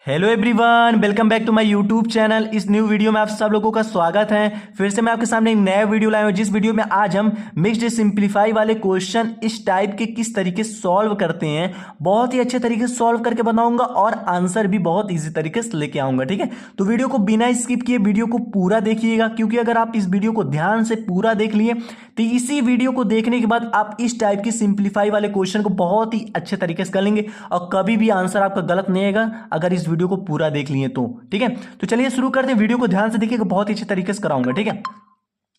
Hello everyone, welcome back to my YouTube channel. इस new video में आप सब लोगों का स्वागत है। फिर से मैं आपके सामने एक नया वीडियो लाया हूं, जिस वीडियो में आज हम मिक्स्ड सिंप्लीफाई वाले क्वेश्चन इस टाइप के किस तरीके से सॉल्व करते हैं, बहुत ही अच्छे तरीके से सॉल्व करके बताऊंगा और आंसर भी बहुत ईजी तरीके से लेके आऊंगा। ठीक है, तो वीडियो को बिना स्किप किए वीडियो को पूरा देखिएगा, क्योंकि अगर आप इस वीडियो को ध्यान से पूरा देख लिए तो इसी वीडियो को देखने के बाद आप इस टाइप की सिंप्लीफाई वाले क्वेश्चन को बहुत ही अच्छे तरीके से कर लेंगे और कभी भी आंसर आपका गलत नहीं आएगा अगर इस वीडियो को पूरा देख लिए तो। ठीक है, तो चलिए शुरू करते हैं। वीडियो को ध्यान से देखिएगा, बहुत ही अच्छे तरीके से कराऊंगा। ठीक है,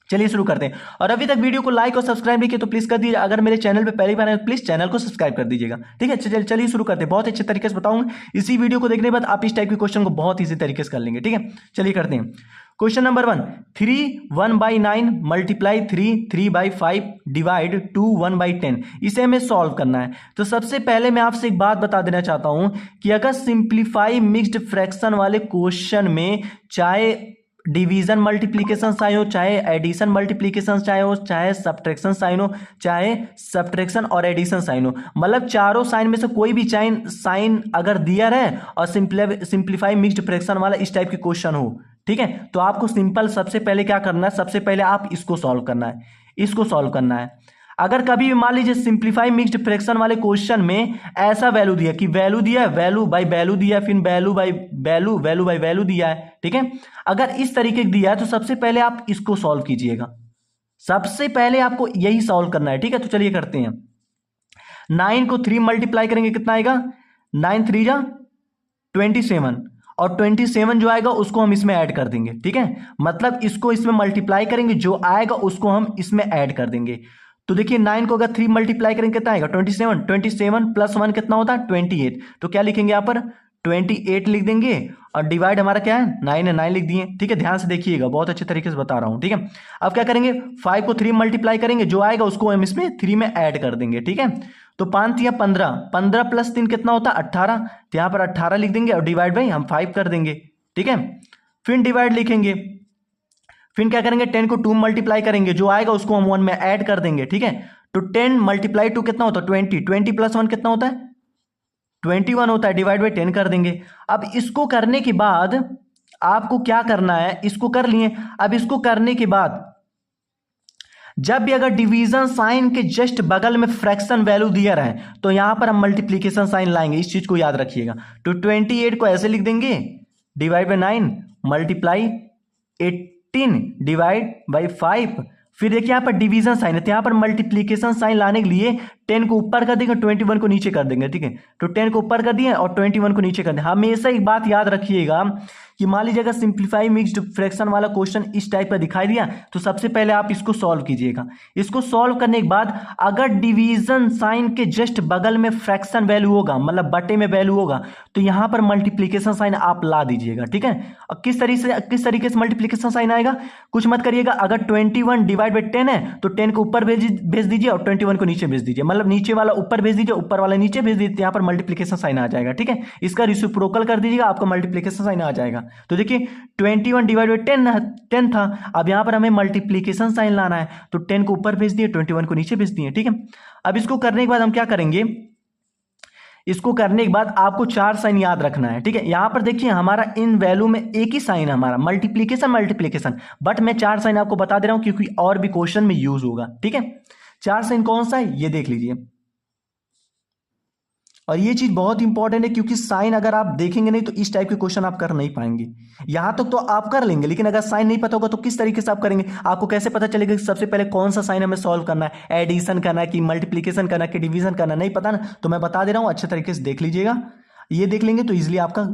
चलिए शुरू करते हैं। और अभी तक वीडियो को लाइक और सब्सक्राइब नहीं किया तो प्लीज कर दीजिए। अगर मेरे चैनल पे पहली बार है तो प्लीज चैनल को सब्सक्राइब कर दीजिएगा। ठीक है, चलिए शुरू करते हैं। बहुत अच्छे तरीके से बताऊंगा। इसी वीडियो को देखने के बाद आप इस टाइप के क्वेश्चन को बहुत ईजी तरीके से कर लेंगे। ठीक है, चलिए करते हैं। Question number 1, 3 1/9 multiply 3 3/5 divide 2 1/10। इसे हमें सॉल्व करना है। तो सबसे पहले मैं आपसे एक बात बता देना चाहता हूं कि अगर सिंप्लीफाई मिक्स्ड फ्रैक्शन वाले क्वेश्चन में चाहे डिवीजन मल्टीप्लीकेशन साइन हो, चाहे एडिशन मल्टीप्लीकेशन साइन हो, चाहे सब्ट्रैक्शन साइन हो, चाहे सब्ट्रैक्शन और एडिशन साइन हो, मतलब चारों साइन में से कोई भी साइन अगर दिया रहे और सिंप्लीफाई मिक्स्ड फ्रैक्शन वाला इस टाइप के क्वेश्चन हो, ठीक है, तो आपको सिंपल सबसे पहले क्या करना है, सबसे पहले आप इसको सॉल्व करना है, इसको सॉल्व करना है। अगर कभी भी मान लीजिए सिंप्लीफाई मिक्स्ड फ्रैक्शन वाले क्वेश्चन में ऐसा वैल्यू दिया कि वैल्यू दिया है, वैल्यू बाय वैल्यू दिया है, फिर value by value, value by value दिया है। ठीक है, अगर इस तरीके दिया है तो सबसे पहले आप इसको सॉल्व कीजिएगा। सबसे पहले आपको यही सॉल्व करना है। ठीक है, तो चलिए करते हैं। 9 को 3 मल्टीप्लाई करेंगे कितना आएगा, 9 3 जा 27, और 27 जो आएगा उसको हम इसमें ऐड कर देंगे। ठीक है, मतलब इसको इसमें मल्टीप्लाई करेंगे, जो आएगा उसको हम इसमें ऐड कर देंगे। तो देखिए 9 को अगर 3 मल्टीप्लाई करेंगे कितना आएगा, 27, 27 प्लस 1 कितना होता है 28। तो क्या लिखेंगे यहाँ पर 28 लिख देंगे, और डिवाइड हमारा क्या है 9 है, 9 लिख दिए। ठीक है, ध्यान से देखिएगा, बहुत अच्छे तरीके से बता रहा हूं। ठीक है, अब क्या करेंगे, 5 को 3 मल्टीप्लाई करेंगे, जो आएगा उसको हम इसमें 3 में ऐड कर देंगे। ठीक है, तो 5 या 15, 15 प्लस 3 कितना होता है 18। तो यहां पर 18 लिख देंगे और डिवाइड बाई हम 5 कर देंगे। ठीक है, फिर डिवाइड लिखेंगे, फिर क्या करेंगे 10 को 2 मल्टीप्लाई करेंगे, जो आएगा उसको हम 1 में ऐड कर देंगे। ठीक है, तो 10 मल्टीप्लाई 2 कितना होता है 20, 20 प्लस 1 कितना होता है 21 होता है, डिवाइड बाई 10 कर देंगे। अब इसको करने के बाद आपको क्या करना है, इसको कर लिए। अब इसको करने के बाद जब भी अगर डिवीजन साइन के जस्ट बगल में फ्रैक्शन वैल्यू दिया रहे तो यहां पर हम मल्टीप्लीकेशन साइन लाएंगे, इस चीज को याद रखिएगा। तो 28 को ऐसे लिख देंगे, divide by 9 multiply 18 divide by 5। फिर देखिए यहाँ पर डिवीजन साइन है, तो यहाँ पर मल्टीप्लीकेशन साइन लाने के लिए 10 को ऊपर कर देंगे, 21 को नीचे कर देंगे। ठीक है, तो 10 को ऊपर कर दिए और 21 को नीचे कर देंगे। हमेशा एक बात याद रखिएगा कि मान लीजिए अगर सिंप्लीफाई मिक्स्ड फ्रैक्शन वाला क्वेश्चन इस टाइप का दिखाई दिया तो सबसे पहले आप इसको सॉल्व कीजिएगा। इसको सॉल्व करने के बाद अगर डिवीजन साइन के जस्ट बगल में फ्रैक्शन वैल्यू होगा, मतलब बटे में वैल्यू होगा, तो यहां पर मल्टीप्लीकेशन साइन आप ला दीजिएगा। ठीक है, और किस तरीके से मल्टीप्लीकेशन साइन आएगा, कुछ मत करिएगा। अगर 21 डिवाइड बाई 10 है तो 10 को ऊपर भेज दीजिए और 21 को नीचे भेज दीजिए, मतलब नीचे वाला ऊपर भेज दीजिए, ऊपर वाला नीचे भेज दीजिए, यहाँ पर मल्टीप्लीकेशन साइन आ जाएगा। ठीक है, इसका रेसिप्रोकल कर दीजिएगा, आपका मल्टीप्लीकेशन साइन आ जाएगा। तो देखिए 21 डिवाइड बाई 10 था, अब यहां पर हमें मल्टीप्लीकेशन साइन लाना है, तो 10 को ऊपर भेज दिए, 21 को नीचे भेज दिए। ठीक है, अब इसको करने के बाद हम क्या करेंगे, इसको करने के बाद आपको 4 साइन याद रखना है। ठीक है, यहां पर देखिए हमारा इन वैल्यू में एक ही साइन है, हमारा मल्टीप्लीकेशन, बट मैं 4 साइन आपको बता दे रहा हूं क्योंकि और भी क्वेश्चन में यूज होगा। ठीक है, 4 साइन कौन सा है ये देख लीजिए, और ये चीज बहुत इंपॉर्टेंट है क्योंकि साइन अगर आप देखेंगे नहीं तो इस टाइप के क्वेश्चन आप कर नहीं पाएंगे। यहां तक तो आप कर लेंगे, लेकिन अगर साइन नहीं पता होगा तो किस तरीके से आप करेंगे, आपको कैसे पता चलेगा कि सबसे पहले कौन सा साइन हमें सॉल्व करना है, एडिशन करना है कि मल्टीप्लीकेशन करना है कि डिवीजन करना, नहीं पता ना, तो मैं बता दे रहा हूं, अच्छे तरीके से देख लीजिएगा। ये देख लेंगे तो इजिली आपका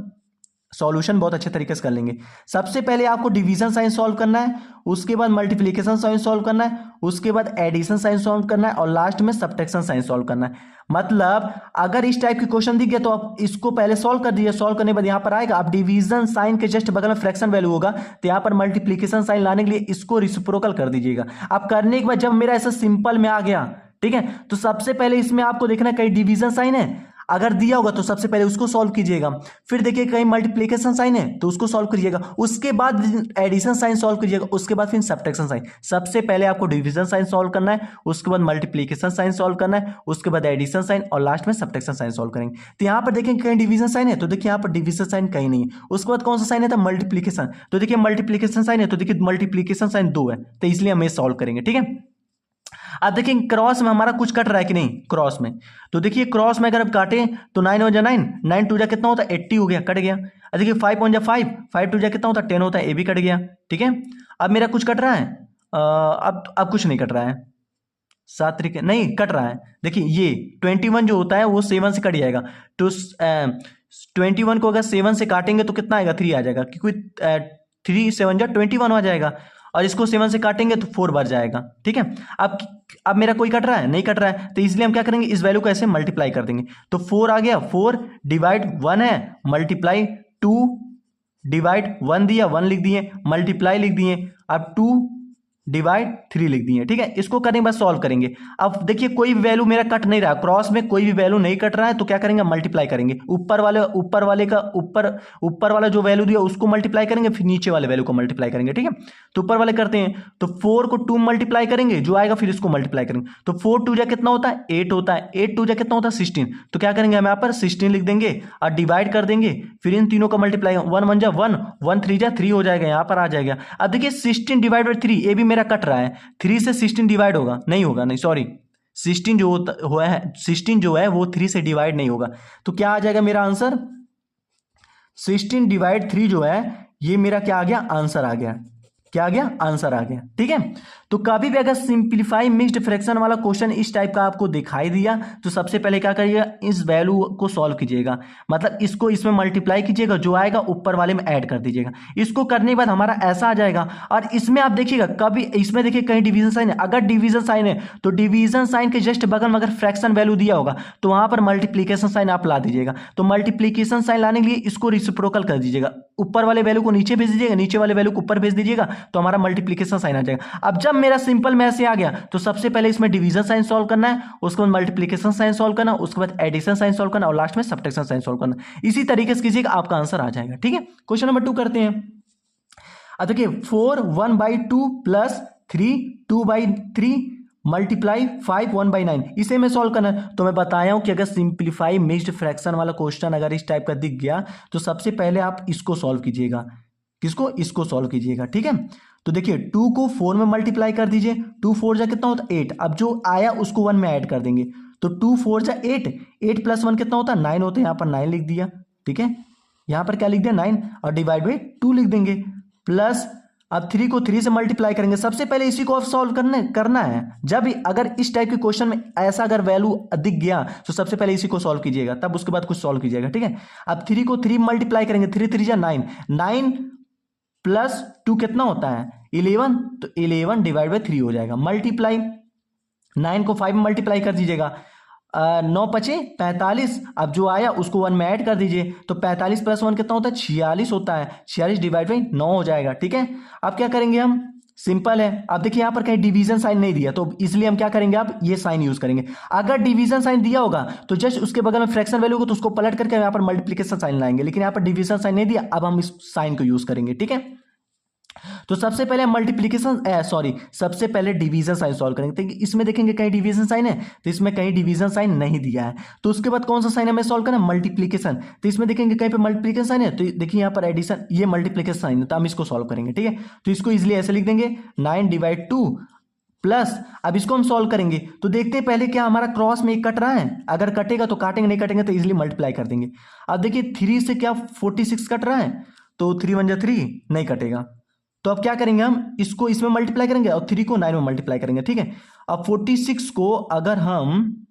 सॉल्यूशन बहुत अच्छे तरीके से कर लेंगे। सबसे पहले आपको डिवीजन साइन सॉल्व करना है, उसके बाद मल्टीप्लिकेशन साइन सॉल्व करना है, उसके बाद एडिशन साइन सॉल्व करना है, और लास्ट में सब्ट्रैक्शन साइन सॉल्व करना है। मतलब अगर इस टाइप के क्वेश्चन दिख गया तो आप इसको पहले सॉल्व कर दीजिए। सॉल्व करने के बाद यहां पर आएगा, आप डिवीजन साइन के जस्ट बगल में फ्रैक्शन वैल्यू होगा तो यहां पर मल्टीप्लिकेशन साइन लाने के लिए इसको रेसिप्रोकल कर दीजिएगा। आप करने के बाद जब मेरा ऐसा सिंपल में आ गया, ठीक है, तो सबसे पहले इसमें आपको देखना कहीं डिवीजन साइन है। अगर दिया होगा तो सबसे पहले उसको सॉल्व कीजिएगा, फिर देखिए कहीं मल्टीप्लिकेशन साइन है तो उसको सॉल्व करिएगा, उसके बाद एडिशन साइन सॉल्व करिएगा, उसके बाद फिर सब्ट्रैक्शन साइन। सबसे पहले आपको डिवीजन साइन सॉल्व करना है, उसके बाद मल्टीप्लिकेशन साइन सॉल्व करना है, उसके बाद एडिशन साइन और लास्ट में सब्ट्रैक्शन साइन सॉल्व करेंगे। तो यहाँ पर देखेंगे कहीं डिवीजन साइन है तो देखिए यहाँ पर डिवीजन साइन कहीं नहीं है। उसके बाद कौन सा साइन है था, मल्टीप्लिकेशन, तो देखिए मल्टीप्लिकेशन साइन है तो देखिए मल्टीप्लिकेशन साइन 2 है, तो इसलिए हम ये सॉल्व करेंगे। ठीक है, अब देखिए क्रॉस में हमारा कुछ कट रहा है कि नहीं, क्रॉस में, तो देखिए क्रॉस में अगर आप काटें तो 9 हो जा 9, 9 टू जा कितना होता है 80 हो गया, कट गया। अब देखिए 5 1 जा 5, 5 टू जा कितना होता है 10 होता है, ये भी कट गया। ठीक है, अब मेरा कुछ कट रहा है, अब कुछ नहीं कट रहा है, 7 तरीके नहीं कट रहा है। देखिए ये 21 जो होता है वो 7 से कट जाएगा, तो 21 को अगर 7 से काटेंगे तो कितना आएगा, 3 आ जाएगा, क्योंकि 3 7 जा 21 आ जाएगा, और इसको 7 से काटेंगे तो 4 बढ़ जाएगा। ठीक है, अब मेरा कोई कट रहा है, नहीं कट रहा है, तो इसलिए हम क्या करेंगे, इस वैल्यू को ऐसे मल्टीप्लाई कर देंगे, तो 4 आ गया, 4 डिवाइड 1 है, मल्टीप्लाई 2 डिवाइड 1 दिया, 1 लिख दिए, मल्टीप्लाई लिख दिए, अब 2 डिवाइड 3 लिख दिए। ठीक है, इसको करेंगे बस सॉल्व करेंगे। अब देखिए कोई भी वैल्यू मेरा कट नहीं रहा, क्रॉस में कोई भी वैल्यू नहीं कट रहा है, तो क्या करेंगे, मल्टीप्लाई करेंगे, ऊपर वाला जो वैल्यू दिया उसको मल्टीप्लाई करेंगे, फिर नीचे वाले वैल्यू को मल्टीप्लाई करेंगे। ठीक है, तो ऊपर वाले करते हैं, तो 4 को 2 मल्टीप्लाई करेंगे, जो आएगा फिर इसको मल्टीप्लाई करेंगे, तो 4 2 जा कितना होता है 8 होता है, 8 2 जा कितना होता है 16, तो क्या करेंगे हम यहाँ पर 16 लिख देंगे और डिवाइड कर देंगे, फिर इन तीनों का मल्टीप्लाई 1 1 जा 1, 1 3 जा 3 हो जाएगा, यहाँ पर आ जाएगा। अब देखिए 16 डिवाइड बाई 3, ये भी मेरा कट रहा है, 3 से 16 डिवाइड होगा नहीं, होगा नहीं, सॉरी 16 जो हुआ है 16 जो है वो 3 से डिवाइड नहीं होगा, तो क्या आ जाएगा मेरा आंसर, 16 डिवाइड 3 जो है ये मेरा क्या आ गया, आंसर आ गया, क्या आ गया, आंसर आ गया। ठीक है, तो कभी भी अगर सिंपलीफाई मिक्स्ड फ्रैक्शन वाला क्वेश्चन इस टाइप का आपको दिखाई दिया तो सबसे पहले क्या करिएगा, इस वैल्यू को सॉल्व कीजिएगा, मतलब इसको इसमें मल्टीप्लाई कीजिएगा, जो आएगा ऊपर वाले में ऐड कर दीजिएगा। इसको करने के बाद हमारा ऐसा आ जाएगा, और इसमें आप देखिएगा कभी इसमें देखिए कहीं डिवीजन साइन है, अगर डिवीजन साइन है तो डिवीजन साइन के जस्ट बगल में अगर फ्रैक्शन वैल्यू दिया होगा तो वहां पर मल्टीप्लीकेशन साइन आप ला दीजिएगा, तो मल्टीप्लीकेशन साइन लाने के लिए इसको रिसिप्रोकल कर दीजिएगा, ऊपर वाले वैल्यू को नीचे भेज दीजिएगा, नीचे वाले वैल्यू को ऊपर भेज दीजिएगा, तो हमारा मल्टीप्लीकेशन साइन आ जाएगा। अब जब मेरा सिंपल में ऐसे आ गया तो सबसे पहले इसमें डिवीजन साइन सॉल्व करना है, उसके बाद मल्टीप्लीकेशन साइन सॉल्व करना, उसके बाद एडिशन साइन सॉल्व करना और लास्ट में सब्ट्रैक्शन साइन सॉल्व करना। इसी तरीके से कीजिएगा, आपका आंसर आ जाएगा। ठीक है, क्वेश्चन नंबर 2 करते हैं। अब देखिए 4 1/2 प्लस 3 2/3 मल्टीप्लाई 5 1/9, इसे मैं सॉल्व करना है। तो मैं बताया हूं कि अगर सिंप्लीफाई मिक्स्ड फ्रैक्शन वाला क्वेश्चन अगर इस टाइप का दिख गया तो सबसे पहले आप इसको सॉल्व कीजिएगा, किसको, इसको सॉल्व कीजिएगा। ठीक है, तो देखिए 2 को 4 में मल्टीप्लाई कर दीजिए, 2 4 जा कितना होता है 8, अब जो आया उसको 1 में ऐड कर देंगे, तो 2 4 जा 8, 8 प्लस 1 कितना होता है 9 होता है, यहाँ पर 9 लिख दिया। ठीक है, यहाँ पर क्या लिख दिया 9 और डिवाइड बाई 2 लिख देंगे, प्लस अब 3 को 3 से मल्टीप्लाई करेंगे, सबसे पहले इसी को आप सॉल्व करना है। जब भी अगर इस टाइप के क्वेश्चन में ऐसा अगर वैल्यू दिख गया तो सबसे पहले इसी को सॉल्व कीजिएगा, तब उसके बाद कुछ सॉल्व कीजिएगा। ठीक है, अब 3 को 3 मल्टीप्लाई करेंगे, 3 3 जा 9, 9 प्लस 2 कितना होता है 11, तो 11 डिवाइड बाई 3 हो जाएगा, मल्टीप्लाई 9 को 5 में मल्टीप्लाई कर दीजिएगा, 9 5 45, अब जो आया उसको 1 में ऐड कर दीजिए, तो 45 प्लस 1 कितना होता है 46 होता है, 46 डिवाइड बाई 9 हो जाएगा। ठीक है, अब क्या करेंगे हम, सिंपल है, अब देखिए यहाँ पर कहीं डिवीजन साइन नहीं दिया तो इसलिए हम क्या करेंगे, अब ये साइन यूज करेंगे। अगर डिवीजन साइन दिया होगा तो जस्ट उसके बगल में फ्रैक्शन वैल्यू को तो उसको पलट करके यहाँ पर मल्टीप्लिकेशन साइन लाएंगे, लेकिन यहाँ पर डिवीजन साइन नहीं दिया, अब हम इस साइन को यूज करेंगे। ठीक है, तो सबसे पहले सबसे पहले डिवीजन साइन सॉल्व करेंगे, तो इसमें देखेंगे कहीं डिवीजन साइन है, तो इसमें कहीं डिवीजन साइन नहीं दिया है, तो उसके बाद कौन सा साइन हमें सॉल्व करना है, मल्टीप्लिकेशन, तो इसमें देखेंगे कहीं पे मल्टीप्लिकेशन साइन है, तो देखिए यहाँ पर एडिशन, ये मल्टीप्लिकेशन साइन है, तो हम इसको सॉल्व करेंगे। ठीक है, तो इसको इजिली ऐसे लिख देंगे 9 डिवाइड 2 प्लस, अब इसको हम सॉल्व करेंगे तो देखते हैं पहले क्या हमारा क्रॉस में कट रहा है, अगर कटेगा तो काटेंगे, नहीं कटेंगे तो इजिली मल्टीप्लाई कर देंगे। अब देखिए 3 से क्या 46 कट रहा है, तो 3 1 जा 3 नहीं कटेगा, तो अब क्या करेंगे हम इसको इसमें मल्टीप्लाई करेंगे और 3 को 9 में मल्टीप्लाई करेंगे। ठीक है, अब 46 को अगर हम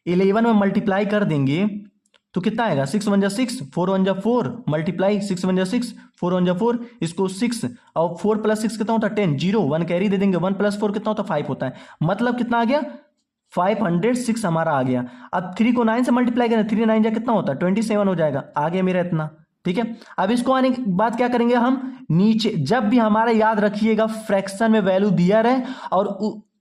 11 में मल्टीप्लाई कर देंगे तो कितना आएगा, 6 1 जा 6, 4 1 जा 4, मल्टीप्लाई 6 1 जा 6, 4 1 जा 4, इसको 6 और 4 प्लस 6 कितना होता है 10, 0 1 कैरी दे देंगे, 1 प्लस 4 कितना होता है 5 होता है, मतलब कितना आ गया 506 हमारा आ गया। अब 3 को 9 से मल्टीप्लाई करें, 3 9 जा कितना होता है 27 हो जाएगा, आ गया मेरा इतना। ठीक है, अब इसको आने के बाद क्या करेंगे हम, नीचे जब भी हमारा याद रखिएगा फ्रैक्शन में वैल्यू दिया रहे और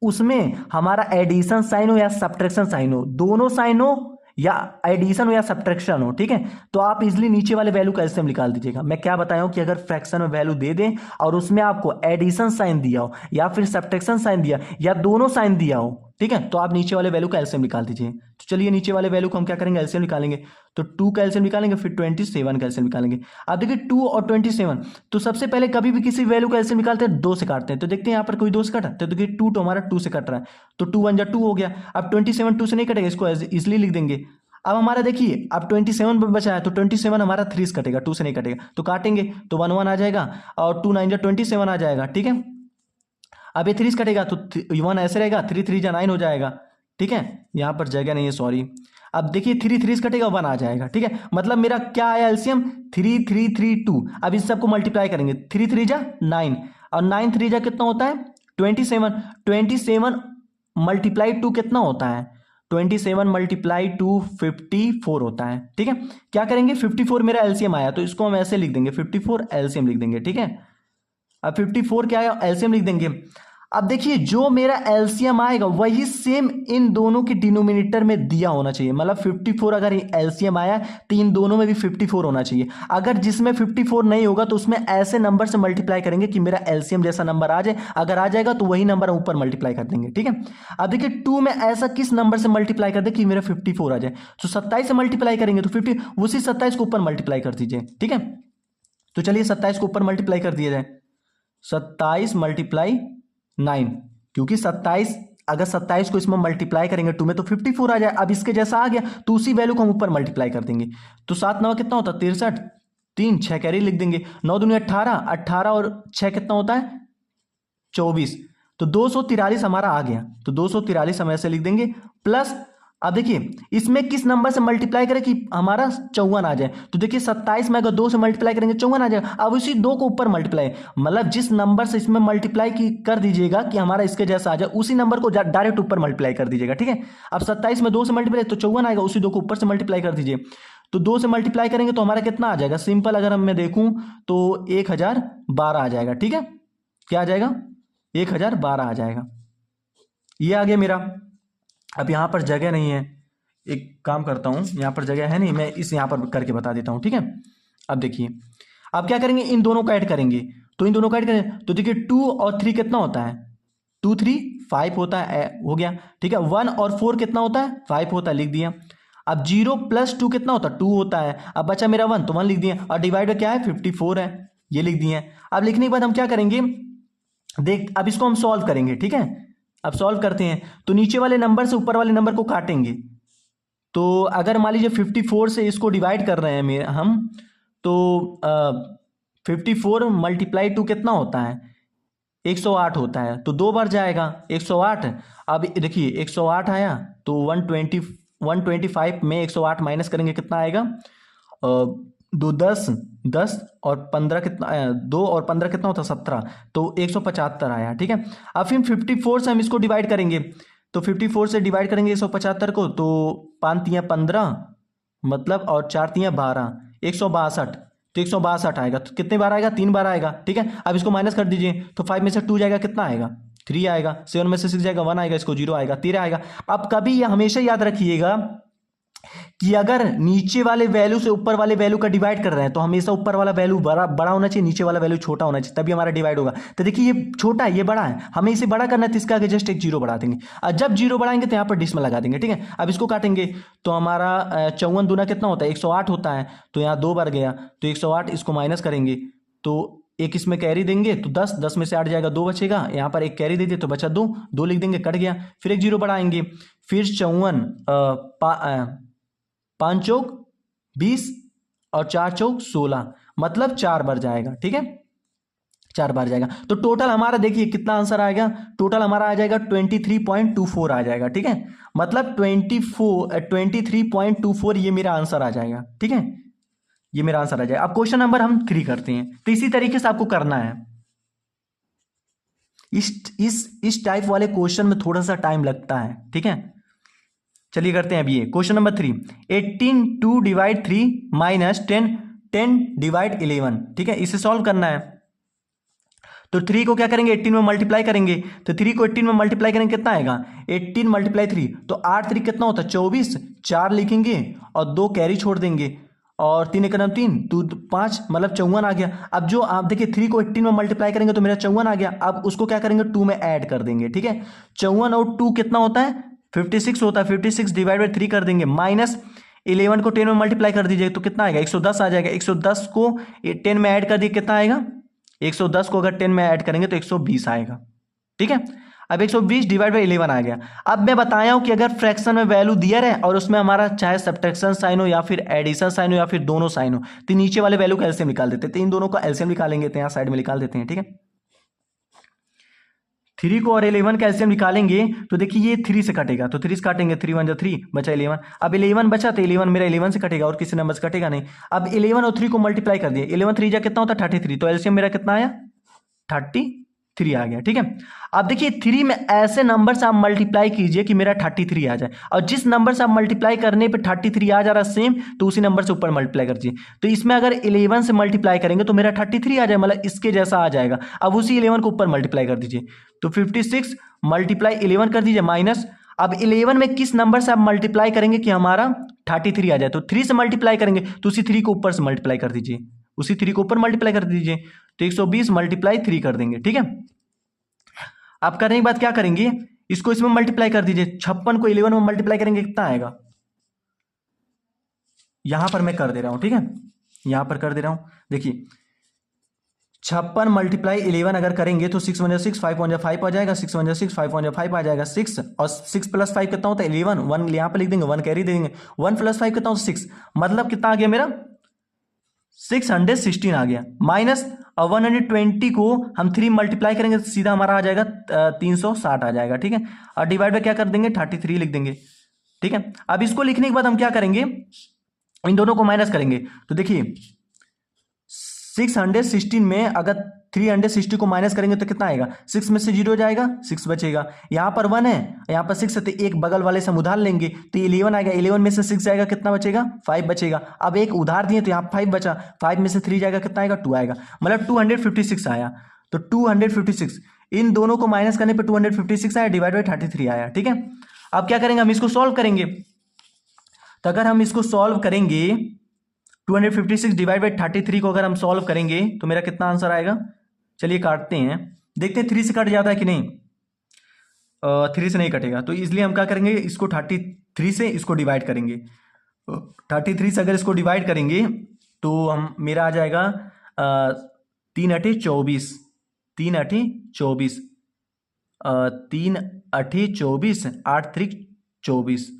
उसमें हमारा एडिशन साइन हो या सब्ट्रैक्शन साइन हो, दोनों साइन हो या एडिशन हो या सब्ट्रैक्शन हो, ठीक है, तो आप इजिली नीचे वाले वैल्यू का एलसीएम निकाल दीजिएगा। मैं क्या बताया हूं कि अगर फ्रैक्शन में वैल्यू दे दें और उसमें आपको एडिशन साइन दिया हो या फिर सब्ट्रैक्शन साइन दिया या दोनों साइन दिया हो, ठीक है, तो आप नीचे वाले वैल्यू का एलसीएम निकाल दीजिए। तो चलिए नीचे वाले वैल्यू को हम क्या करेंगे, एलसीएम निकालेंगे। तो 2 का एलसीएम निकालेंगे, फिर 27 का एलसीएम निकालेंगे। अब देखिए 2 और 27, तो सबसे पहले कभी भी किसी वैल्यू का एलसीएम निकालते हैं 2 से काटते हैं। तो देखते हैं यहाँ पर कोई 2 से कटा, तो देखिए 2 तो हमारा 2 से कट रहा है, तो 2 1 जा 2 हो गया। अब 27 2 से नहीं कटेगा, इसको इजिली लिख देंगे। अब हमारा देखिए अब 27 बचा है, तो 27 हमारा 3 से कटेगा, 2 से नहीं कटेगा, तो काटेंगे तो 1 1 आ जाएगा और 2 9 जा 27 आ जाएगा, ठीक है। अब ये 3 से कटेगा तो 1 ऐसे रहेगा, 3 3 जा 9 हो जाएगा, ठीक है। यहाँ पर जगह नहीं है, सॉरी। अब देखिए 3 3 से कटेगा 1 आ जाएगा, ठीक है। मतलब मेरा क्या आया एलसीएम 3 3 3 2। अब इस सबको मल्टीप्लाई करेंगे, 3 3 जा 9 और 9 3 जा कितना होता है 27। 27 मल्टीप्लाई 2 कितना होता है, 27 मल्टीप्लाई 2 54 होता है, ठीक है। क्या करेंगे 54 मेरा एलसीएम आया, तो इसको हम ऐसे लिख देंगे 54 एलसीएम लिख देंगे, ठीक है। अब 54 क्या आया एलसीएम लिख देंगे। अब देखिए जो मेरा एलसीएम आएगा वही सेम इन दोनों के डिनोमिनेटर में दिया होना चाहिए। मतलब 54 अगर एलसीएम आया तो इन दोनों में भी 54 होना चाहिए। अगर जिसमें 54 नहीं होगा तो उसमें ऐसे नंबर से मल्टीप्लाई करेंगे कि मेरा एलसीएम जैसा नंबर आ जाए। अगर आ जाएगा तो वही नंबर ऊपर मल्टीप्लाई कर देंगे, ठीक है। अब देखिए 2 में ऐसा किस नंबर से मल्टीप्लाई कर दे कि मेरा 54 आ जाए, तो 27 से मल्टीप्लाई करेंगे तो 50 उसी 27 को ऊपर मल्टीप्लाई कर दीजिए, ठीक है। तो चलिए 27 को ऊपर मल्टीप्लाई कर दिया जाए, 27 मल्टीप्लाई 9, क्योंकि 27 अगर 27 को इसमें मल्टीप्लाई करेंगे 2 में तो 54 आ जाए। अब इसके जैसा आ गया तो उसी वैल्यू को हम ऊपर मल्टीप्लाई कर देंगे, तो 7 9 कितना होता है 63, 3 6 कैरी लिख देंगे, 9 दूनी 18, 18 और 6 कितना होता है 24, तो 243 हमारा आ गया। तो 243 हम ऐसे लिख देंगे प्लस। अब देखिए इसमें किस नंबर से मल्टीप्लाई करें कि हमारा 54 आ जाए, तो देखिए 27 में अगर 2 से मल्टीप्लाई करेंगे 54 आ जाएगा। अब उसी 2 को ऊपर मल्टीप्लाई, मतलब जिस नंबर से इसमें मल्टीप्लाई की कर दीजिएगा कि हमारा इसके जैसा आ जाए, उसी नंबर को डायरेक्ट ऊपर मल्टीप्लाई कर दीजिएगा, ठीक है। अब 27 में 2 से मल्टीप्लाई तो 54 आएगा, उसी 2 को ऊपर से मल्टीप्लाई कर दीजिए। तो 2 से मल्टीप्लाई करेंगे तो हमारा कितना आ जाएगा, सिंपल अगर मैं देखूं तो 1012 आ जाएगा, ठीक है। क्या आ जाएगा 1012 आ जाएगा, ये आ गया मेरा। अब यहाँ पर जगह नहीं है, एक काम करता हूँ, यहाँ पर जगह है नहीं, मैं इस यहाँ पर करके बता देता हूँ, ठीक है। अब देखिए अब क्या करेंगे, इन दोनों को ऐड करेंगे, तो इन दोनों को ऐड करें तो देखिए 2 और 3 कितना होता है 2 3 5 होता है, हो गया, ठीक है। 1 और 4 कितना होता है 5 होता है, लिख दिया। अब 0 + 2 कितना होता है 2 होता है। अब बचा मेरा 1 तो 1 लिख दिया, और डिवाइड क्या है 54 है, ये लिख दिए। अब लिखने के बाद हम क्या करेंगे, देख अब इसको हम सॉल्व करेंगे, ठीक है। अब सॉल्व करते हैं तो नीचे वाले नंबर से ऊपर वाले नंबर को काटेंगे। तो अगर मान लीजिए 54 से इसको डिवाइड कर रहे हैं हम, तो 54 मल्टीप्लाई 2 कितना होता है 108 होता है, तो 2 बार जाएगा 108। अब देखिए 108 आया तो 125 में 108 माइनस करेंगे कितना आएगा 2 10 10 और 15 कितना 2 और 15 कितना होता है 17, तो 175 आया, ठीक है। अब फिर 54 से हम इसको डिवाइड करेंगे, तो 54 से डिवाइड करेंगे 175 को, तो 5 तियाँ 15 मतलब और 4 तियाँ 12, 162, तो 162 आएगा। तो कितने बार आएगा 3 बार आएगा, ठीक है। अब इसको माइनस कर दीजिए, तो 5 में से 2 जाएगा कितना आएगा 3 आएगा, 7 में से 6 जाएगा 1 आएगा, इसको 0 आएगा 13 आएगा। अब कभी ये हमेशा याद रखिएगा कि अगर नीचे वाले वैल्यू से ऊपर वाले वैल्यू का डिवाइड कर रहे हैं तो हमेशा ऊपर वाला वैल्यू बड़ा होना चाहिए, नीचे वाला वैल्यू छोटा होना चाहिए, तभी हमारा डिवाइड होगा। तो देखिए ये छोटा है ये बड़ा है, हमें इसे बड़ा करना है तो इसका आगे जस्ट एक 0 बढ़ा देंगे, और जब 0 बढ़ाएंगे तो यहाँ पर डिस्मल लगा देंगे, ठीक है। अब इसको काटेंगे तो हमारा 54 दूना कितना होता है 108 होता है, तो यहाँ 2 बार गया तो 108, इसको माइनस करेंगे तो एक इसमें कैरी देंगे तो 10 10 में से 8 जाएगा 2 बचेगा, यहाँ पर एक कैरी दे दिए तो बचा 2 2 लिख देंगे, कट गया। फिर एक 0 बढ़ाएंगे, फिर 54 5 चौक 20 और 4 चौक 16, मतलब 4 बार जाएगा, ठीक है 4 बार जाएगा। तो टोटल हमारा देखिए कितना आंसर आएगा, टोटल हमारा आ जाएगा 23.24 आ जाएगा, ठीक है। मतलब 23.24 ये मेरा आंसर आ जाएगा, ठीक है, ये मेरा आंसर आ जाएगा। अब क्वेश्चन नंबर हम 3 करते हैं, तो इसी तरीके से आपको करना है। इस टाइप वाले क्वेश्चन में थोड़ा सा टाइम लगता है, ठीक है। चलिए करते हैं अभी ये question number 3, 18 2 divide 3 minus 10 10 divide 11, ठीक है, इसे सॉल्व करना है। तो 3 को क्या करेंगे 18 में मल्टीप्लाई करेंगे, तो 3 को 18 में मल्टीप्लाई करेंगे कितना आएगा 18 मल्टीप्लाई 3, तो 8 3 कितना होता है 24, 4 लिखेंगे और 2 कैरी छोड़ देंगे और 3 एक 3 2 5 मतलब 54 आ गया। अब जो आप देखिए 3 को 18 में मल्टीप्लाई करेंगे तो मेरा 54 आ गया। अब उसको क्या करेंगे 2 में ऐड कर देंगे, ठीक है। 54 और 2 कितना होता है 56 होता है, 56 डिवाइड बाई 3 कर देंगे, माइनस 11 को 10 में मल्टीप्लाई कर दीजिए तो कितना आएगा 110 आ जाएगा। 110 को 10 में ऐड कर दिए कितना आएगा 110 को अगर 10 में ऐड करेंगे तो 120 आएगा, ठीक है। अब 120 डिवाइड बाई 11 आ गया। अब मैं बताया हूं कि अगर फ्रैक्शन में वैल्यू दिया रहे और उसमें हमारा चाहे सब्ट्रैक्शन साइन हो या फिर एडिशन साइन हो या फिर दोनों साइन हो तो नीचे वाले वैल्यू का एलसीएम निकाल देते हैं। तो इन दोनों का एलसीएम निकालेंगे तो यहाँ साइड में निकाल देते हैं, ठीक है। 3 को और 11 का एलसीएम निकालेंगे तो देखिए ये 3 से कटेगा, तो 3 से काटेंगे 3 1 3 बचा 11। अब 11 बचा तो 11 मेरा 11 से कटेगा और किसी नंबर से कटेगा नहीं। अब 11 और 3 को मल्टीप्लाई कर दिए, 11 3 जा कितना होता है 33, तो एलसीएम मेरा कितना आया 33 आ गया, ठीक है। अब देखिए 3 में ऐसे नंबर से आप मल्टीप्लाई कीजिए कि मेरा 33 आ जाए, और जिस नंबर से आप मल्टीप्लाई करने पे 33 आ जा रहा है सेम, तो उसी नंबर से ऊपर मल्टीप्लाई कर दीजिए। तो इसमें अगर 11 से मल्टीप्लाई करेंगे तो मेरा 33 आ जाए, मतलब इसके जैसा आ जाएगा। अब उसी 11 को ऊपर मल्टीप्लाई कर दीजिए, तो 56 मल्टीप्लाई 11 कर दीजिए माइनस, अब 11 में किस नंबर से आप मल्टीप्लाई करेंगे कि हमारा 33 आ जाए, तो 3 से मल्टीप्लाई करेंगे तो उसी 3 को ऊपर से मल्टीप्लाई कर दीजिए, उसी 3 को ऊपर मल्टीप्लाई कर दीजिए, तो 120 मल्टीप्लाई 3 कर देंगे, ठीक है। आप करने के बाद क्या करेंगे इसको इसमें मल्टीप्लाई कर दीजिए, 56 को 11 में मल्टीप्लाई करेंगे कितना आएगा, यहां पर मैं कर दे रहा हूं, ठीक है, यहां पर कर दे रहा हूं। देखिए 56 मल्टीप्लाई 11 अगर करेंगे तो 6 1 6 5 1 5 आ जाएगा, 6 1 6 5 1 5 आ जाएगा 6, और 6 प्लस 5 कितना होता है 11, 1 यहां पर लिख देंगे 1 कैरी दे देंगे, 1 प्लस 5 कितना होता है 6, मतलब कितना आ गया मेरा 616 आ गया, माइनस और 120 को हम 3 मल्टीप्लाई करेंगे तो सीधा हमारा आ जाएगा 360 आ जाएगा, ठीक है। और डिवाइड बाय क्या कर देंगे 33 लिख देंगे, ठीक है। अब इसको लिखने के बाद हम क्या करेंगे इन दोनों को माइनस करेंगे, तो देखिए 616 में अगर 360 को माइनस करेंगे तो कितना आएगा, 6 में से 0 जाएगा 6 बचेगा, यहाँ पर 1 है यहाँ पर 6 है तो एक बगल वाले से हम उधार लेंगे तो 11 आएगा, 11 में से 6 जाएगा कितना बचेगा 5 बचेगा। अब एक उधार दिए तो यहाँ 5 बचा, 5 में से 3 जाएगा कितना आएगा 2 आएगा, मतलब 256 आया। तो 256 इन दोनों को माइनस करने पर 256 आया डिवाइड बाई 33 आया, ठीक है। अब क्या करेंगे हम इसको सॉल्व करेंगे, तो अगर हम इसको सॉल्व करेंगे 256 डिवाइड बाई 33 को अगर हम सॉल्व करेंगे तो मेरा कितना आंसर आएगा, चलिए काटते हैं देखते हैं 3 से कट जाता है कि नहीं, 3 से नहीं कटेगा, तो इसलिए हम क्या करेंगे इसको 33 से इसको डिवाइड करेंगे, 33 से अगर इसको डिवाइड करेंगे तो हम मेरा आ जाएगा 3 8 24, 3 8 24, 3 8 24, 8 3 24,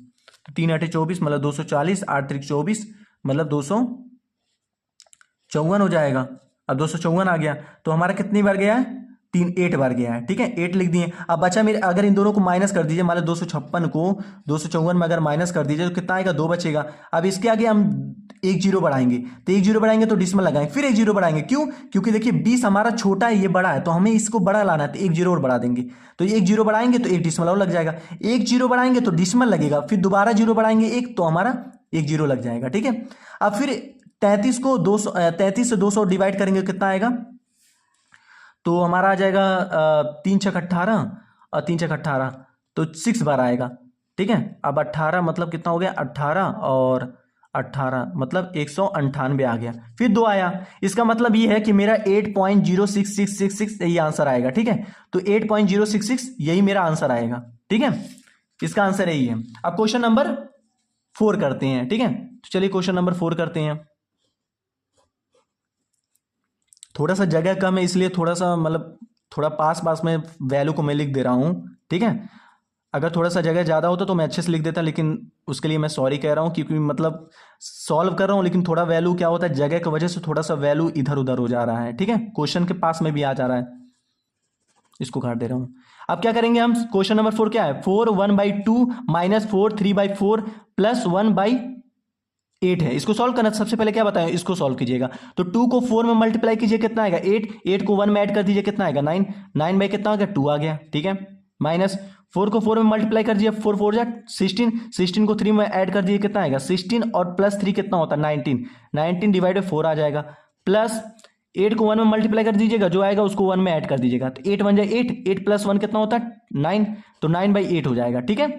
3 8 24 मतलब 240, 8 3 24 मतलब 254 हो जाएगा। अब 254 आ गया तो हमारा कितनी बार गया है 8 बार गया है, ठीक है 8 लिख दिए। अब बचा मेरे अगर इन दोनों को माइनस कर दीजिए, मान लो 256 को 254 में अगर माइनस कर दीजिए तो कितना आएगा 2 बचेगा। अब इसके आगे हम एक जीरो बढ़ाएंगे, तो एक जीरो बढ़ाएंगे तो डिसमल लगाएंगे, फिर एक जीरो बढ़ाएंगे, क्यों क्योंकि देखिए 20 हमारा छोटा है ये बड़ा है तो हमें इसको बड़ा लाना है, तो एक जीरो और बढ़ा देंगे, तो एक जीरो बढ़ाएंगे तो एक डिसमल और लग जाएगा, एक जीरो बढ़ाएंगे तो डिसमल लगेगा, फिर दोबारा जीरो बढ़ाएंगे एक तो हमारा एक जीरो लग जाएगा, ठीक है। अब फिर 33 को 33 से 200 डिवाइड करेंगे कितना आएगा, तो हमारा आ जाएगा 3 6 18 और 3 6 18 तो 6 बार आएगा, ठीक है। अब 18 मतलब कितना हो गया 18 और 18 मतलब 198 आ गया, फिर 2 आया, इसका मतलब ये है कि मेरा 8.06666 यही आंसर आएगा, ठीक है। तो 8.066 यही मेरा आंसर आएगा, ठीक है, इसका आंसर यही है। अब क्वेश्चन नंबर 4 करते हैं, ठीक है, तो चलिए क्वेश्चन नंबर 4 करते हैं। थोड़ा सा जगह कम है इसलिए थोड़ा सा मतलब थोड़ा पास पास में वैल्यू को मैं लिख दे रहा हूं, ठीक है। अगर थोड़ा सा जगह ज़्यादा होता तो मैं अच्छे से लिख देता, लेकिन उसके लिए मैं सॉरी कह रहा हूं क्योंकि मतलब सॉल्व कर रहा हूं लेकिन थोड़ा वैल्यू क्या होता है जगह की वजह से थोड़ा सा वैल्यू इधर उधर हो जा रहा है, ठीक है, क्वेश्चन के पास में भी आ जा रहा है, इसको काट दे रहा हूं। अब क्या करेंगे हम, क्वेश्चन नंबर 4 क्या है, 4 1/2 माइनस 4 3/4 प्लस 1/8 है। इसको सॉल्व करना सबसे पहले क्या बताएं, इसको सॉल्व कीजिएगा, तो 2 को 4 में मल्टीप्लाई कीजिए कितना आएगा 8, 8 को 1 में ऐड कर दीजिए कितना आएगा 9, 9 बाई कितना आ गया 2 आ गया, ठीक है, माइनस 4 को 4 में मल्टीप्लाई कर दीजिए 4 4 जा 16, 16 को 3 में ऐड कर दीजिए कितना आएगा 16 और प्लस 3 कितना होता है 19, 19 डिवाइड बाई 4 आ जाएगा, प्लस 8 को 1 में मल्टीप्लाई कर दीजिएगा, जो आएगा उसको 1 में ऐड कर दीजिएगा। तो 8 1 जाए 8, 8 प्लस 1 कितना होता है 9, तो 9/8 हो जाएगा। ठीक है,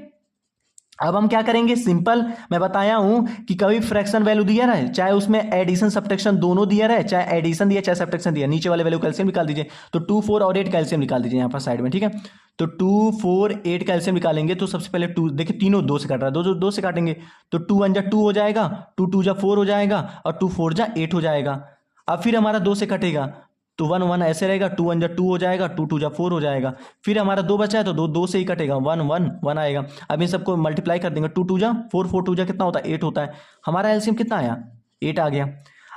अब हम क्या करेंगे, सिंपल मैं बताया हूं कि कभी फ्रैक्शन वैल्यू दिया रहे, चाहे उसमें एडिशन सब्ट्रैक्शन दोनों दिया रहे, चाहे एडिशन दिया चाहे सब्ट्रैक्शन दिया, नीचे वाले वैल्यू कैल्शियम निकाल दीजिए। तो 2 4 और 8 कैल्शियम निकाल दीजिए यहाँ पर साइड में। ठीक है, तो 2 4 8 कैल्शियम निकालेंगे। तो सबसे पहले 2, देखिए तीनों 2 से काट रहा है, 2 से काटेंगे तो 2 1 जा 2 हो जाएगा, 2 2 जा 4 हो जाएगा, और 2 4 जा 8 हो जाएगा। अब फिर हमारा 2 से कटेगा तो 1 1 ऐसे रहेगा, 2 1 जा 2 हो जाएगा, 2 2 जा 4 हो जाएगा। फिर हमारा 2 बचा है तो 2 से ही कटेगा, 1 1 1 आएगा। अब इन सबको मल्टीप्लाई कर देंगे, 2 2 जा 4 4 2 जा कितना होता है 8 होता है। हमारा एलसीएम कितना आया 8 आ गया।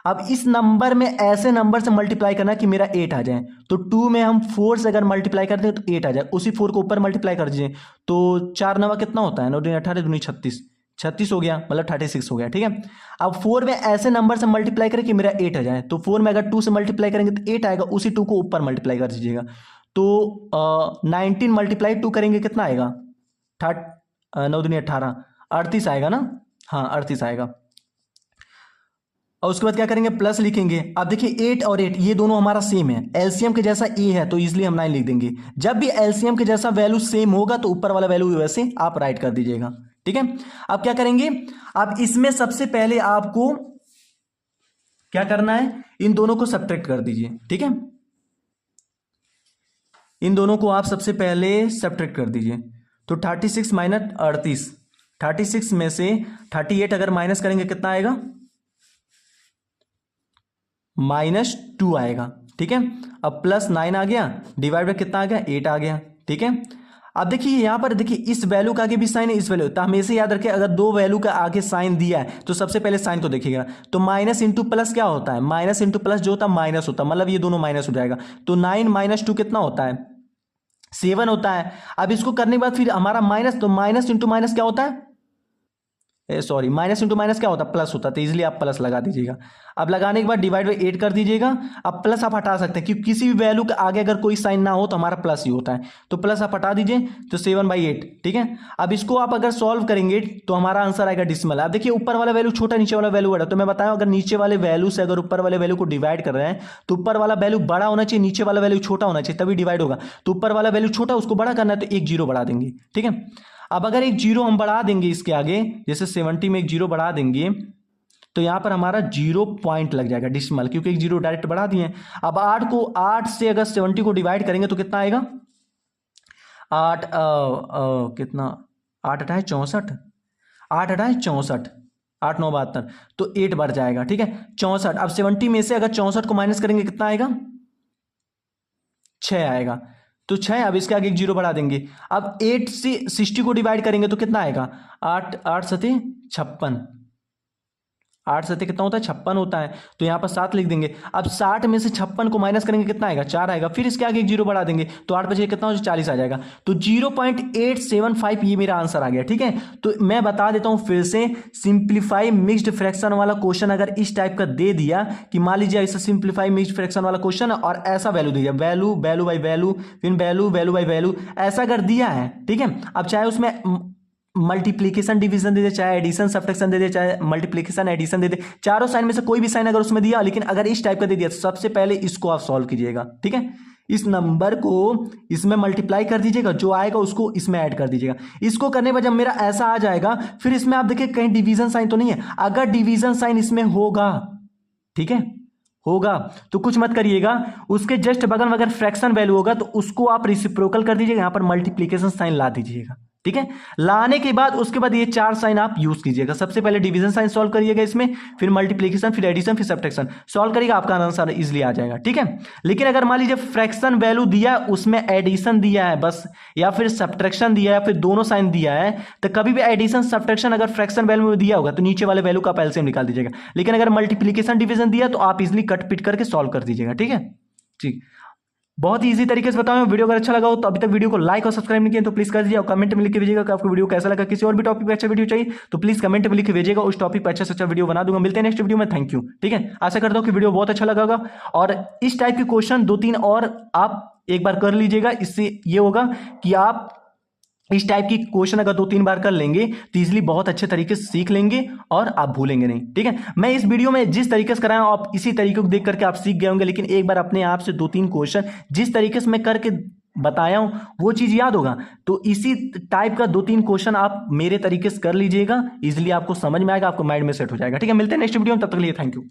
अब इस नंबर में ऐसे नंबर से मल्टीप्लाई करना कि मेरा 8 आ जाए। तो 2 में हम 4 से अगर मल्टीप्लाई करते हैं तो 8 आ जाए, उसी 4 को ऊपर मल्टीप्लाई कर दीजिए। तो 4 9 कितना होता है 9 दूनी 18 दूनी 36, 36 हो गया, मतलब 36 हो गया। ठीक है, अब 4 में ऐसे नंबर से मल्टीप्लाई करें कि मेरा 8 आ जाए। तो 4 में अगर 2 से मल्टीप्लाई करेंगे तो 8 आएगा, उसी 2 को ऊपर मल्टीप्लाई कर दीजिएगा। तो 19 मल्टीप्लाई 2 करेंगे कितना आएगा 9 दूनी 18, 38 आएगा ना, हाँ 38 आएगा। और उसके बाद क्या करेंगे, प्लस लिखेंगे। अब देखिए 8 और 8 ये दोनों हमारा सेम है, एलसीएम के जैसा ए है तो इसलिए हम 9 लिख देंगे। जब भी एलसीएम के जैसा वैल्यू सेम होगा तो ऊपर वाला वैल्यू वैसे आप राइट कर दीजिएगा। ठीक है, अब क्या करेंगे, अब इसमें सबसे पहले आपको क्या करना है, इन दोनों को सब्ट्रैक्ट कर दीजिए। ठीक है, इन दोनों को आप सबसे पहले सब्ट्रैक्ट कर दीजिए। तो 36 माइनस 38, 36 में से 38 अगर माइनस करेंगे कितना आएगा -2 आएगा। ठीक है, अब प्लस 9 आ गया, डिवाइड बाय कितना आ गया 8 आ गया। ठीक है, अब देखिए यहां पर देखिए इस वैल्यू का आगे भी साइन है, इस वैल्यू, तो हमेशा याद रखें अगर दो वैल्यू का आगे साइन दिया है तो सबसे पहले साइन को देखिएगा। तो माइनस इंटू प्लस क्या होता है, माइनस इंटू प्लस जो होता है माइनस होता है, मतलब ये दोनों माइनस हो जाएगा। तो 9 - 2 कितना होता है 7 होता है। अब इसको करने के बाद फिर हमारा माइनस, तो माइनस इंटू माइनस क्या होता है, सॉरी माइनस इंटू माइनस क्या होता है प्लस होता है, तो इसलिए आप प्लस लगा दीजिएगा। अब लगाने के बाद डिवाइड बाई 8 कर दीजिएगा। अब प्लस आप हटा सकते हैं क्योंकि किसी भी वैल्यू के आगे अगर कोई साइन ना हो तो हमारा प्लस ही होता है, तो प्लस आप हटा दीजिए तो 7/8। ठीक है, अब इसको आप अगर सॉल्व करेंगे तो हमारा आंसर आएगा डिसिमल। अब देखिए ऊपर वाला वैल्यू छोटा, नीचे वाला वैल्यू बड़ा, तो मैं बताऊं अगर नीचे वाले वैल्यू से अगर ऊपर वाले वैल्यू को डिवाइड कर रहे हैं तो ऊपर वाला वैल्यू बड़ा होना चाहिए, नीचे वाला वैल्यू छोटा होना चाहिए, तभी डिवाइड होगा। तो ऊपर वाला वैल्यू छोटा उसको बड़ा करना है तो एक 0 बढ़ा देंगे। ठीक है, अब अगर एक 0 हम बढ़ा देंगे इसके आगे, जैसे 70 में एक 0 बढ़ा देंगे तो यहां पर हमारा 0 पॉइंट लग जाएगा डिसिमल, क्योंकि एक 0 डायरेक्ट बढ़ा दिए। अब 8 से अगर 70 को डिवाइड करेंगे तो कितना आएगा 8 कितना 8 8 64, 8 8 64, 8 9 72, तो 8 बढ़ जाएगा। ठीक है, 64। अब 70 में से अगर 64 को माइनस करेंगे कितना आएगा 6 आएगा, तो 6। अब इसके आगे एक 0 बढ़ा देंगे। अब 8 से 60 को डिवाइड करेंगे तो कितना आएगा 8 8 7 56, 8 7 कितना होता है 56 होता है, तो यहाँ पर 7 लिख देंगे। अब 60 में से 56 को माइनस करेंगे कितना आएगा 4 आएगा, फिर इसके आगे एक 0 बढ़ा देंगे तो 8 बचे कितना हो 40 आ जाएगा। तो 0.875 ये मेरा आंसर आ गया। ठीक है, तो मैं बता देता हूँ फिर से, सिंप्लीफाई मिक्स्ड फ्रैक्शन वाला क्वेश्चन अगर इस टाइप का दे दिया कि मान लीजिए ऐसा सिंप्लीफाई मिक्स्ड फ्रैक्शन वाला क्वेश्चन और ऐसा वैल्यू दिया, वैल्यू वैल्यू बाई वैल्यू, फिर वैल्यू वैल्यू बाई वैल्यू, ऐसा अगर दिया है। ठीक है, अब चाहे उसमें मल्टीप्लीकेशन डिवीजन दे दे, चाहे एडिशन सब्ट्रैक्शन दे दे, चाहे मल्टीप्लीकेशन एडिशन दे दे, चारों साइन में से कोई भी साइन अगर उसमें दिया, लेकिन अगर इस टाइप का दे दिया तो सबसे पहले इसको आप सॉल्व कीजिएगा। ठीक है, इस नंबर को इसमें मल्टीप्लाई कर दीजिएगा, जो आएगा उसको इसमें ऐड कर दीजिएगा। इसको करने पर जब मेरा ऐसा आ जाएगा फिर इसमें आप देखिए कहीं डिवीजन साइन तो नहीं है, अगर डिवीजन साइन इसमें होगा, ठीक है होगा, तो कुछ मत करिएगा, उसके जस्ट बगल में अगर फ्रैक्शन वैल्यू होगा तो उसको आप रेसिप्रोकल कर दीजिएगा, यहां पर मल्टीप्लीकेशन साइन ला दीजिएगा। ठीक है, लाने के बाद उसके बाद ये 4 साइन आप यूज कीजिएगा। सबसे पहले डिवीजन साइन सॉल्व करिएगा इसमें, फिर मल्टीप्लिकेशन, फिर एडिशन, फिर सब्ट्रैक्शन सॉल्व करिएगा, आपका आंसर इजीली आ जाएगा। ठीक है, लेकिन अगर मान लीजिए फ्रैक्शन वैल्यू दिया उसमें एडिशन दिया है बस, या फिर सब्ट्रैक्शन दिया है, फिर दोनों साइन दिया है, तो कभी भी एडिशन सब्ट्रैक्शन अगर फ्रैक्शन वैल्यू में दिया होगा तो नीचे वाले वैल्यू का आप एलसीएम निकाल दीजिएगा। लेकिन अगर मल्टीप्लिकेशन डिवीजन दिया तो आप इजिली कट पिट करके सॉल्व कर दीजिएगा। ठीक है, ठीक, बहुत ही इजी तरीके से बताऊं। वीडियो अगर अच्छा लगा हो तो अभी तक वीडियो को लाइक और सब्सक्राइब नहीं किया तो प्लीज कर दीजिए, और कमेंट में लिख के भेजिएगा कि आपको वीडियो कैसा लगा। किसी और भी टॉपिक पे अच्छा वीडियो चाहिए तो प्लीज कमेंट में लिख के भेजिएगा, उस टॉपिक पर अच्छा से अच्छा वीडियो बना दूंगा। मिलते हैं नेक्स्ट वीडियो में, थैंक यू। ठीक है, आशा करता हूं कि वीडियो बहुत अच्छा लगा होगा, और इस टाइप के क्वेश्चन 2-3 और आप एक बार कर लीजिएगा, इससे ये होगा कि आप इस टाइप की क्वेश्चन अगर 2-3 बार कर लेंगे तो इजिली बहुत अच्छे तरीके से सीख लेंगे और आप भूलेंगे नहीं। ठीक है, मैं इस वीडियो में जिस तरीके से कराया हूं आप इसी तरीके को देख करके आप सीख गए होंगे, लेकिन एक बार अपने आप से 2-3 क्वेश्चन जिस तरीके से मैं करके बताया हूं वो चीज याद होगा, तो इसी टाइप का 2-3 क्वेश्चन आप मेरे तरीके से कर लीजिएगा, इजिली आपको समझ में आएगा, आपको माइंड में सेट हो जाएगा। ठीक है, मिलते हैं नेक्स्ट वीडियो में, तब तक के लिए थैंक यू।